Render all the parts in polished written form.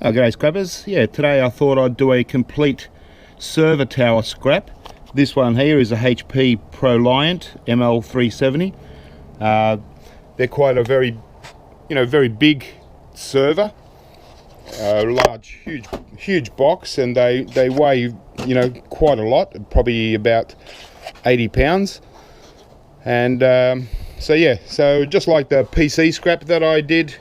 Oh, g'day scrappers. Yeah, today I thought I'd do a complete server tower scrap. This one here is a HP ProLiant ML370. They're quite a very big server, large, huge box, and they weigh quite a lot, probably about 80 pounds. And so just like the PC scrap that I did,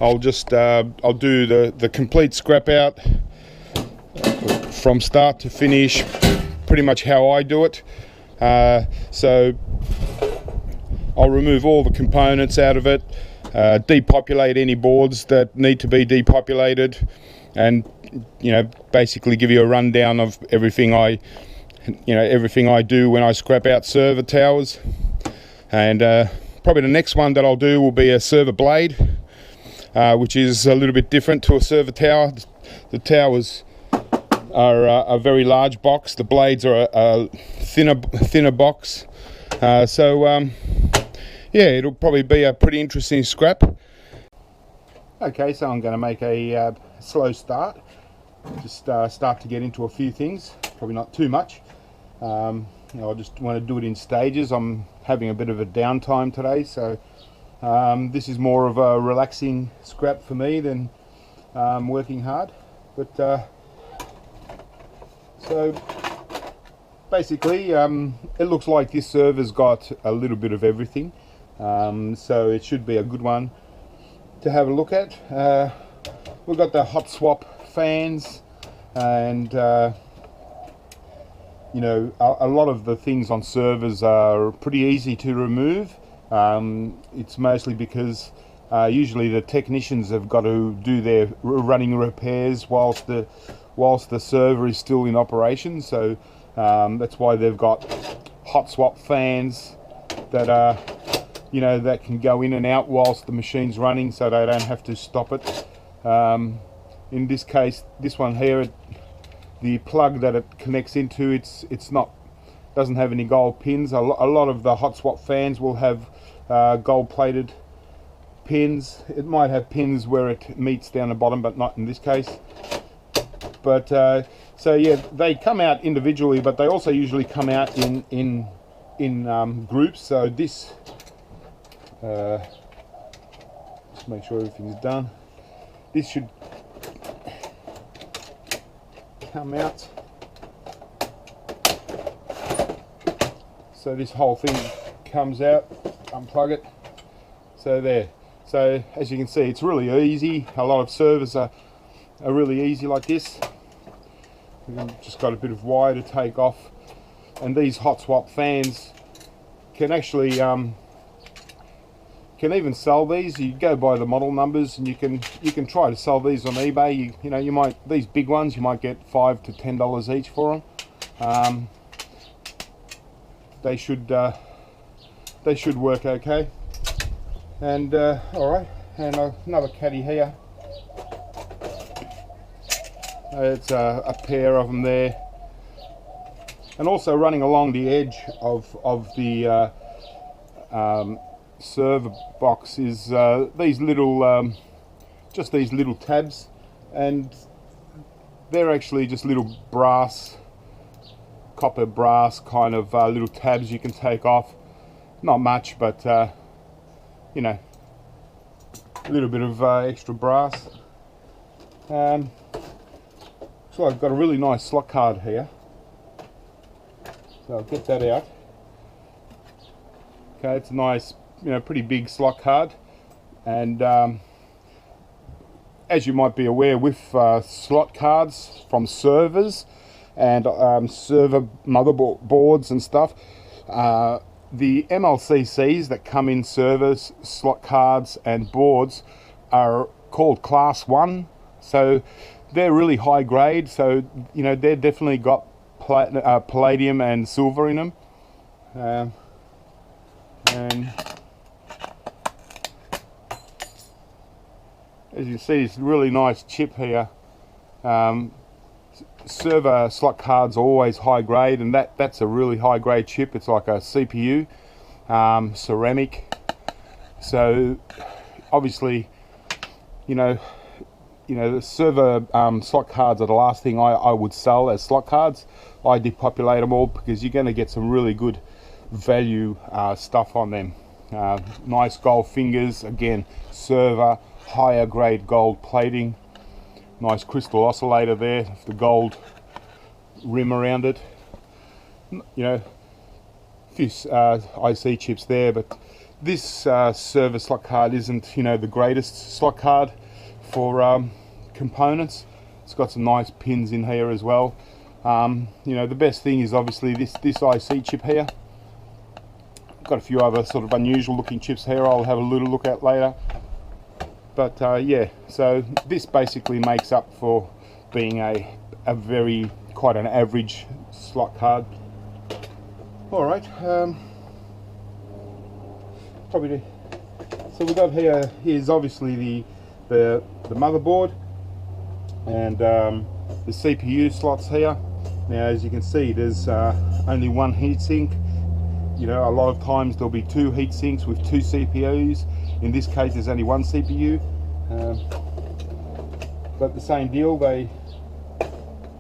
I'll do the complete scrap out from start to finish, pretty much how I do it. So I'll remove all the components out of it, depopulate any boards that need to be depopulated, and basically give you a rundown of everything I do when I scrap out server towers. And probably the next one that I'll do will be a server blade, which is a little bit different to a server tower. The towers are a very large box. The blades are a thinner box. Yeah, it'll probably be a pretty interesting scrap. Okay, so I'm going to make a slow start. Just start to get into a few things. Probably not too much. I just want to do it in stages. I'm having a bit of a downtime today, so this is more of a relaxing scrap for me than working hard. But so basically, it looks like this server's got a little bit of everything, so it should be a good one to have a look at. We've got the hot swap fans, and a lot of the things on servers are pretty easy to remove. It's mostly because usually the technicians have got to do their running repairs whilst the server is still in operation. So that's why they've got hot swap fans that are that can go in and out whilst the machine's running, so they don't have to stop it. In this case, this one here, the plug that it connects into, doesn't have any gold pins. A lot of the hot swap fans will have gold plated pins. It might have pins where it meets down the bottom, but not in this case. But so yeah, they come out individually, but they also usually come out in groups. So this, just make sure everything's done. This should come out. So this whole thing comes out. Unplug it. So there. So as you can see, it's really easy. A lot of servers are really easy like this. We've just got a bit of wire to take off, and these hot swap fans can actually can even sell these. You go by the model numbers, and you can try to sell these on eBay. You might, these big ones, you might get $5 to $10 each for them. They should work okay. And all right, and another caddy here. It's a pair of them there, and also running along the edge of the server box is these little just these little tabs, and they're actually just little copper brass kind of little tabs you can take off. Not much, but a little bit of extra brass. So I've got a really nice slot card here, so I'll get that out. Okay, it's a nice, pretty big slot card, and as you might be aware, with slot cards from servers and server motherboards and stuff, the MLCCs that come in servers, slot cards and boards are called class 1, so they're really high grade. So they're definitely got palladium and silver in them, and as you see, this really nice chip here. Server slot cards are always high grade, and that's a really high grade chip. It's like a CPU, ceramic. So obviously you know, the server slot cards are the last thing I would sell as slot cards. I depopulate them all because you're going to get some really good value stuff on them. Nice gold fingers, again, server, higher grade gold plating, nice crystal oscillator there, the gold rim around it. You know, a few IC chips there, but this server slot card isn't, you know, the greatest slot card for components. It's got some nice pins in here as well. You know, the best thing is obviously this IC chip here. Got a few other sort of unusual looking chips here I'll have a little look at later. But yeah, so this basically makes up for being quite an average slot card. Alright, so we've got here's obviously the motherboard and the CPU slots here. Now as you can see, there's only one heatsink. You know, a lot of times there'll be two heat sinks with two CPUs. In this case there's only one CPU, but the same deal, they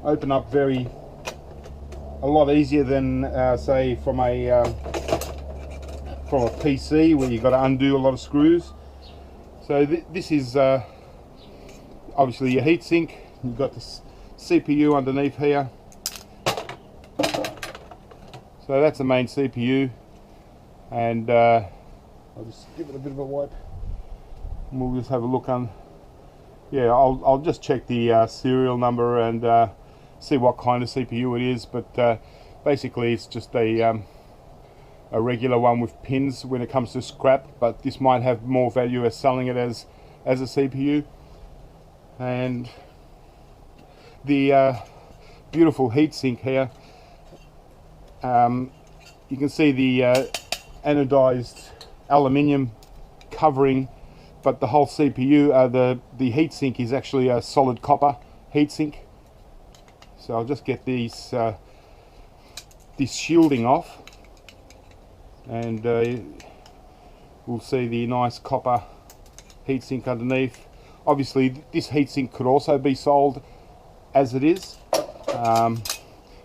open up a lot easier than say from a PC where you've got to undo a lot of screws. So this is obviously your heat sink. You've got the CPU underneath here. So that's the main CPU, and I'll just give it a bit of a wipe and we'll just have a look on. Yeah, I'll just check the serial number and see what kind of CPU it is, but basically it's just a regular one with pins when it comes to scrap, but this might have more value as selling it as a CPU. And the beautiful heatsink here, you can see the anodized aluminium covering, but the whole CPU, the heatsink is actually a solid copper heatsink. So I'll just get this shielding off, and we'll see the nice copper heatsink underneath. Obviously this heatsink could also be sold as it is.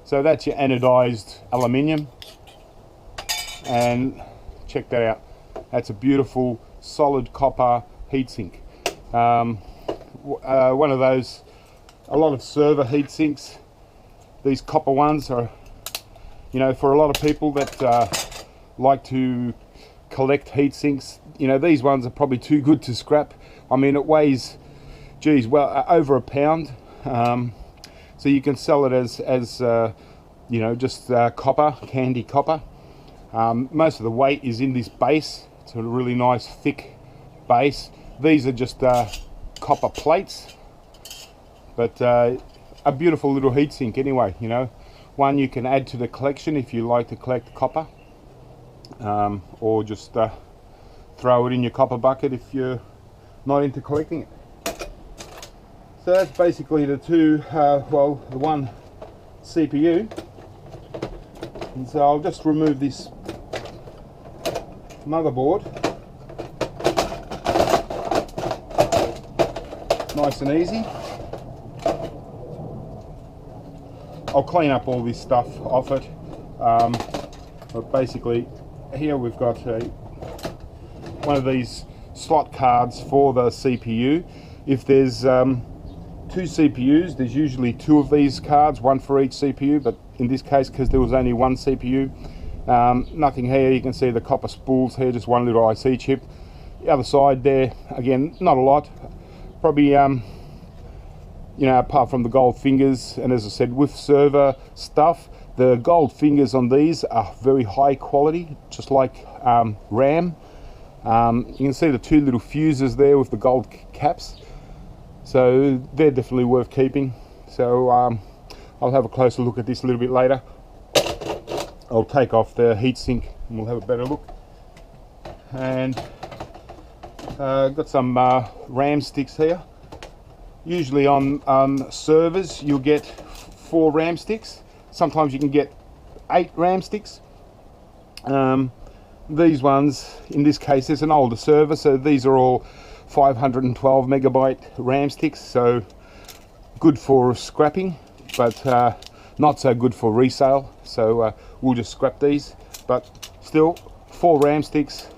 So that's your anodized aluminium, and check that out. That's a beautiful solid copper heatsink. One of those, a lot of server heatsinks, these copper ones are, you know, for a lot of people that like to collect heatsinks, you know, these ones are probably too good to scrap. I mean, it weighs, geez, well, over a pound. So you can sell it as you know, just copper, candy copper. Most of the weight is in this base. It's a really nice thick base. These are just copper plates, but a beautiful little heatsink anyway. You know, one you can add to the collection if you like to collect copper, or just throw it in your copper bucket if you're not into collecting it. So that's basically the two, well, the one CPU. And so I'll just remove this motherboard, nice and easy. I'll clean up all this stuff off it, but basically here we've got one of these slot cards for the CPU. If there's two CPUs, there's usually two of these cards, one for each CPU, but in this case, because there was only one CPU, nothing here. You can see the copper spools here, just one little IC chip. The other side there, again, not a lot, probably you know, apart from the gold fingers. And as I said, with server stuff, the gold fingers on these are very high quality, just like RAM. You can see the two little fuses there with the gold caps, so they're definitely worth keeping. So I'll have a closer look at this a little bit later. I'll take off the heatsink and we'll have a better look. And got some RAM sticks here. Usually on servers you'll get 4 RAM sticks. Sometimes you can get 8 RAM sticks. These ones, in this case, it's an older server, so these are all 512 megabyte RAM sticks, so good for scrapping, but not so good for resale. So we'll just scrap these. But still, 4 RAM sticks.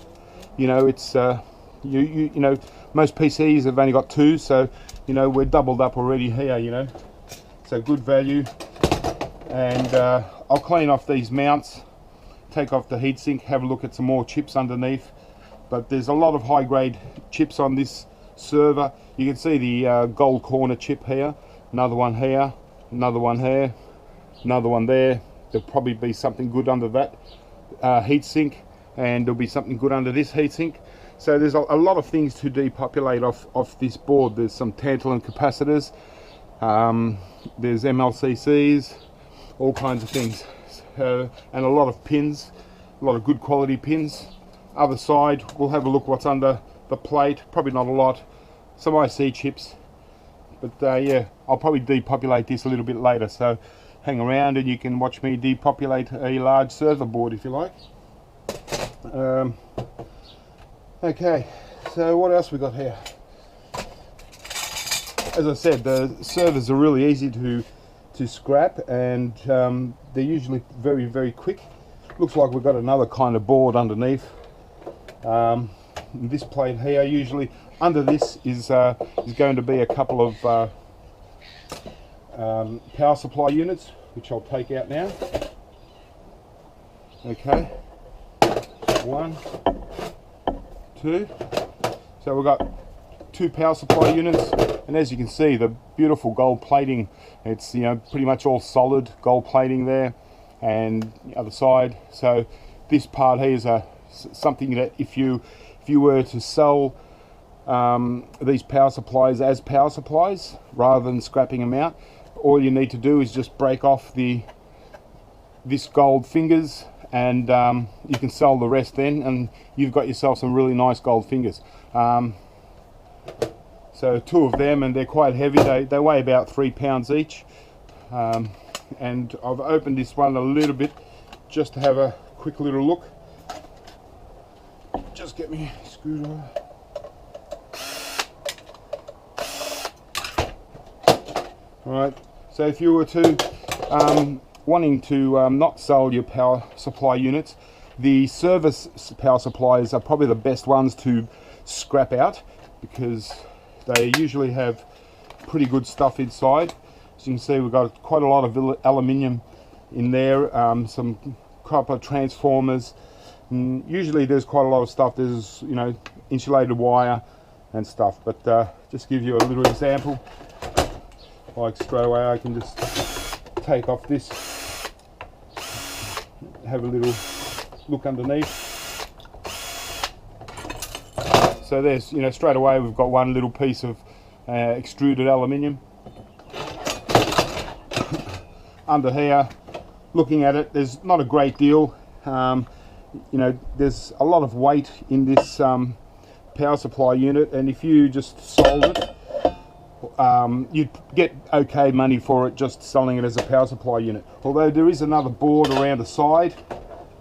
You know, it's you know, most PCs have only got 2, so you know we're doubled up already here. You know, so good value. And I'll clean off these mounts, take off the heatsink, have a look at some more chips underneath. But there's a lot of high-grade chips on this server. You can see the gold corner chip here, another one here, another one here, another one there. There'll probably be something good under that heatsink, and there'll be something good under this heatsink. So there's a lot of things to depopulate off this board. There's some tantalum capacitors, there's MLCCs, all kinds of things, and a lot of pins, a lot of good quality pins. Other side, we'll have a look what's under the plate. Probably not a lot, some IC chips, but yeah, I'll probably depopulate this a little bit later, so hang around and you can watch me depopulate a large server board if you like. Okay, so what else we got here? As I said, the servers are really easy to scrap, and they're usually very, very quick. Looks like we've got another kind of board underneath. This plate here, usually under this is going to be a couple of power supply units, which I'll take out now. Okay, 1, 2. So we've got 2 power supply units, and as you can see, the beautiful gold plating. It's, you know, pretty much all solid gold plating there, and the other side. So this part here is something that if you were to sell these power supplies as power supplies rather than scrapping them out, all you need to do is just break off this gold fingers, and you can sell the rest then, and you've got yourself some really nice gold fingers. So 2 of them, and they're quite heavy. They weigh about 3 pounds each, and I've opened this one a little bit just to have a quick little look. Just get me a screwdriver. Alright, so if you were to wanting to not sell your power supply units, the service power supplies are probably the best ones to scrap out, because they usually have pretty good stuff inside. As you can see, we've got quite a lot of aluminium in there, some copper transformers. And usually there's quite a lot of stuff. There's, you know, insulated wire and stuff, but just give you a little example. Like straight away I can just take off this, have a little look underneath. So there's, you know, straight away we've got one little piece of extruded aluminium. Under here, looking at it, there's not a great deal. You know, there's a lot of weight in this power supply unit, and if you just sold it, you'd get okay money for it just selling it as a power supply unit. Although there is another board around the side,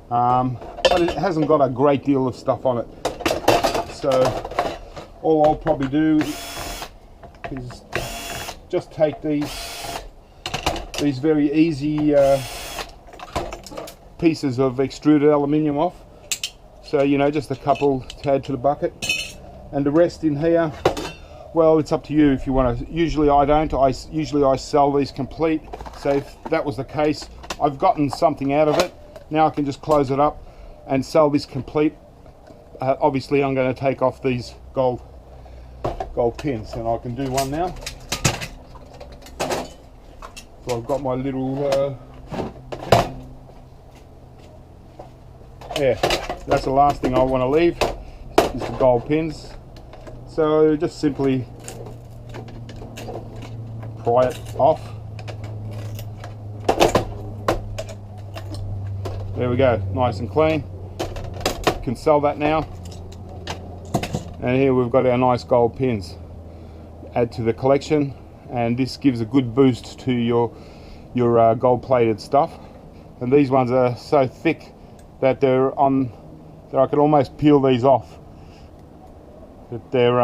but it hasn't got a great deal of stuff on it. So all I'll probably do is just take these very easy pieces of extruded aluminium off. So, you know, just a couple to add to the bucket, and the rest in here, well, it's up to you if you want to. Usually I don't. Usually I sell these complete. So if that was the case, I've gotten something out of it. Now I can just close it up and sell this complete. Obviously I'm going to take off these gold pins, and I can do one now. So I've got my little yeah, that's the last thing I want to leave is the gold pins. So just simply pry it off. There we go, nice and clean. Can sell that now. And here we've got our nice gold pins. Add to the collection, and this gives a good boost to your gold plated stuff. And these ones are so thick that that I could almost peel these off. That they're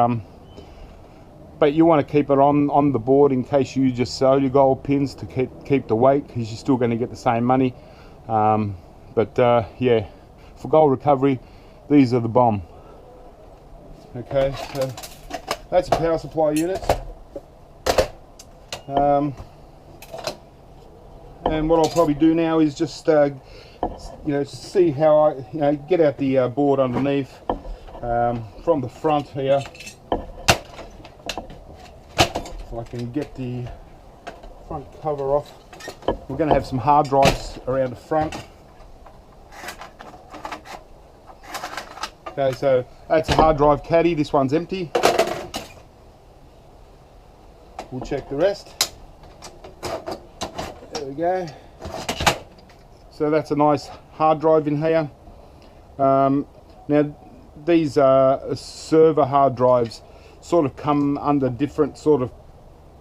but you want to keep it on the board in case you just sell your gold pins to keep the weight, because you're still going to get the same money. Yeah, for gold recovery, these are the bomb. Okay, so that's a power supply unit. And what I'll probably do now is just see how I get out the board underneath from the front here. If I can get the front cover off. We're going to have some hard drives around the front. Okay, so that's a hard drive caddy. This one's empty. We'll check the rest. There we go. So that's a nice hard drive in here. Now these server hard drives sort of come under different sort of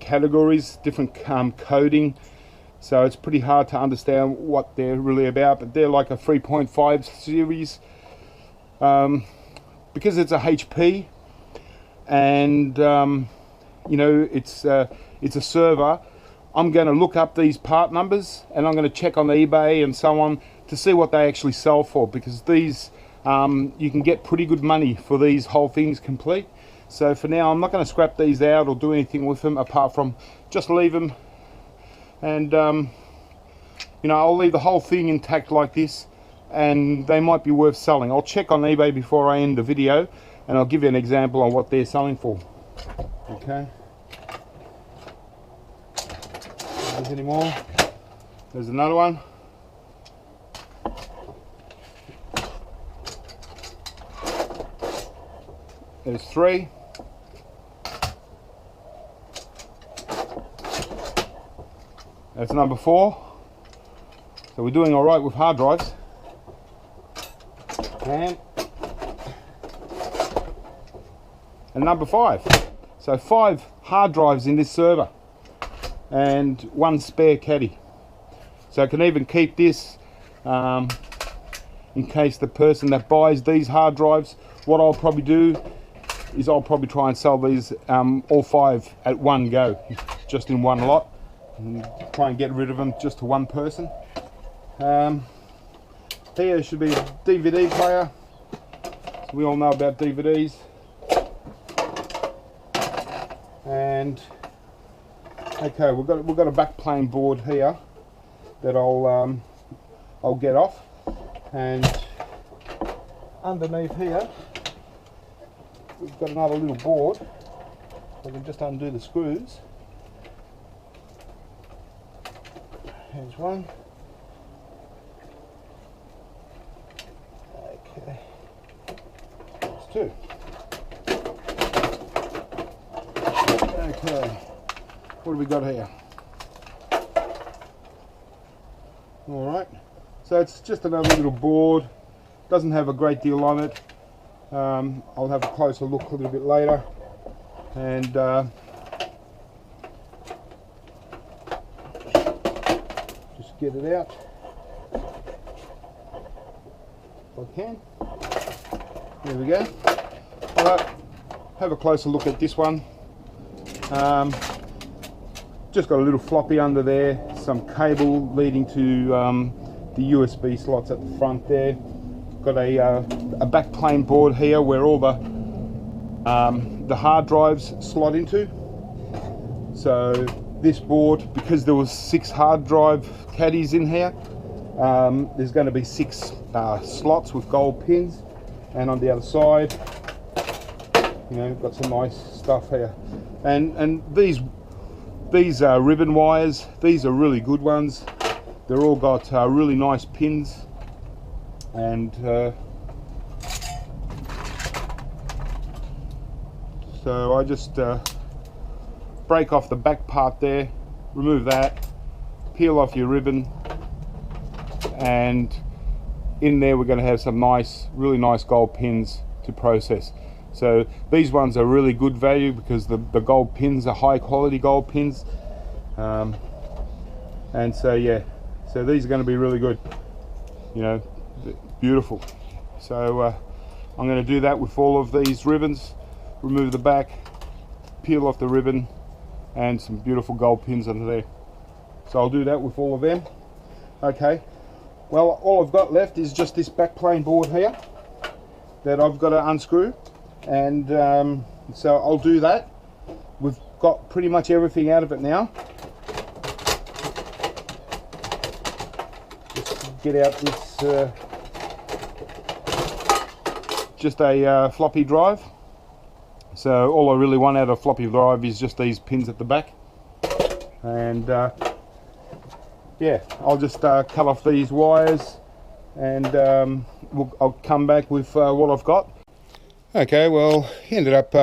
categories, different coding, so it's pretty hard to understand what they're really about, but they're like a 3.5 series. Because it's a HP and it's a server, I'm going to look up these part numbers and I'm going to check on eBay and so on to see what they actually sell for, because these you can get pretty good money for these whole things complete. So for now, I'm not going to scrap these out or do anything with them apart from just leave them, and I'll leave the whole thing intact like this, and they might be worth selling. I'll check on eBay before I end the video and I'll give you an example on what they're selling for. Okay, there's any more. There's another one. There's 3. That's number 4. So we're doing all right with hard drives. And number 5. So 5 hard drives in this server and 1 spare caddy. So I can even keep this in case the person that buys these hard drives, what I'll probably do is I'll probably try and sell these all 5 at one go, just in one lot, and try and get rid of them just to one person. Here should be a DVD player. So we all know about DVDs. And okay, we've got a backplane board here that I'll get off, and underneath here we've got another little board. I can just undo the screws. Here's one. Okay. There's 2. Okay. What do we got here? All right. So it's just another little board. Doesn't have a great deal on it. I'll have a closer look a little bit later, and just get it out if I can. There we go. Alright, have a closer look at this one. Just got a little floppy under there, some cable leading to the USB slots at the front there. Got a backplane board here where all the hard drives slot into. So this board, because there was 6 hard drive caddies in here, there's going to be 6 slots with gold pins, and on the other side, got some nice stuff here. And these ribbon wires, these are really good ones. They're all got really nice pins. And so I just break off the back part there, remove that, peel off your ribbon, and in there we're going to have some really nice gold pins to process. So these ones are really good value because the gold pins are high quality gold pins, and so yeah, so these are going to be really good, beautiful. So I'm going to do that with all of these ribbons, remove the back, peel off the ribbon, and some beautiful gold pins under there. So I'll do that with all of them. Okay, well, all I've got left is just this backplane board here that I've got to unscrew, and so I'll do that. We've got pretty much everything out of it now. Just get out this just a floppy drive. So all I really want out of floppy drive is just these pins at the back, and yeah, I'll just cut off these wires, and I'll come back with what I've got. Okay, well, ended up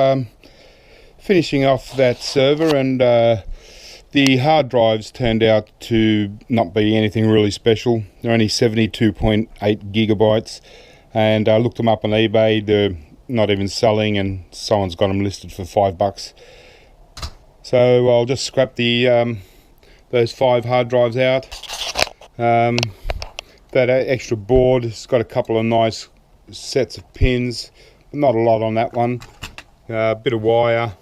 finishing off that server, and the hard drives turned out to not be anything really special. They're only 72.8 gigabytes, and I looked them up on eBay. They're not even selling, and someone's got them listed for $5. So I'll just scrap the those 5 hard drives out. That extra board has got a couple of nice sets of pins, not a lot on that one. A bit of wire.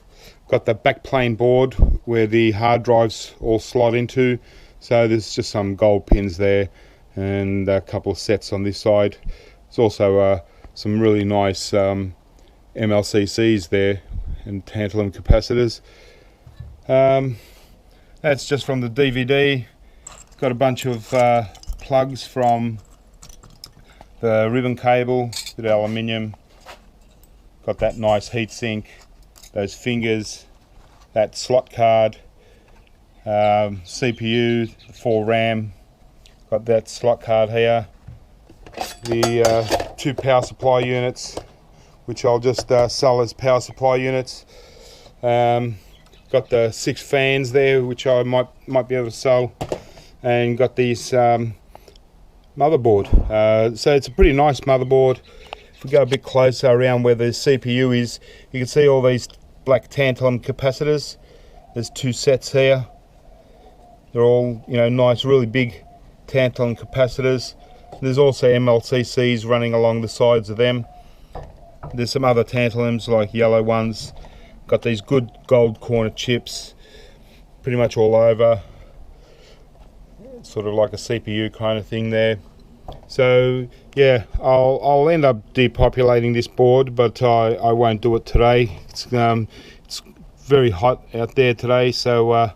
Got the backplane board where the hard drives all slot into, so there's just some gold pins there, and a couple of sets on this side. There's also some really nice MLCCs there and tantalum capacitors. That's just from the DVD. Got a bunch of plugs from the ribbon cable, bit of aluminium. Got that nice heatsink, those fingers, that slot card, CPU, 4 RAM. Got that slot card here. The 2 power supply units, which I'll just sell as power supply units. Got the 6 fans there, which I might be able to sell, and got these motherboard. So it's a pretty nice motherboard. If we go a bit closer around where the CPU is, you can see all these black tantalum capacitors. There's 2 sets here. They're all, you know, nice, really big tantalum capacitors. There's also MLCCs running along the sides of them. There's some other tantalums, like yellow ones. Got these good gold corner chips pretty much all over, sort of like a CPU kind of thing there. So yeah, I'll end up depopulating this board, but I won't do it today. It's very hot out there today, so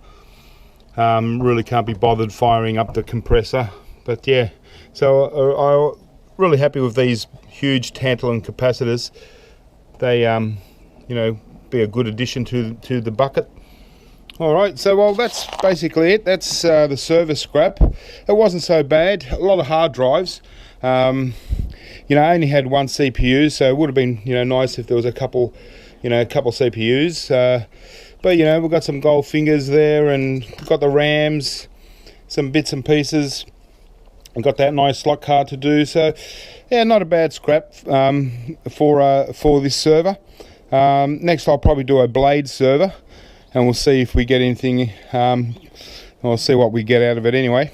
really can't be bothered firing up the compressor. But yeah, so I'm really happy with these huge tantalum capacitors. They you know, be a good addition to the bucket. Alright, so well, that's basically it. That's the server scrap. It wasn't so bad. A lot of hard drives. You know, I only had 1 CPU, so it would have been, you know, nice if there was a couple CPUs. But you know, we've got some gold fingers there, and we've got the RAMs, some bits and pieces. I've got that nice slot card to do. So yeah, not a bad scrap for this server. Next I'll probably do a blade server, and we'll see if we get anything, we'll see what we get out of it anyway.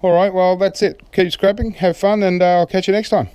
Alright, well, that's it. Keep scrapping, have fun, and I'll catch you next time.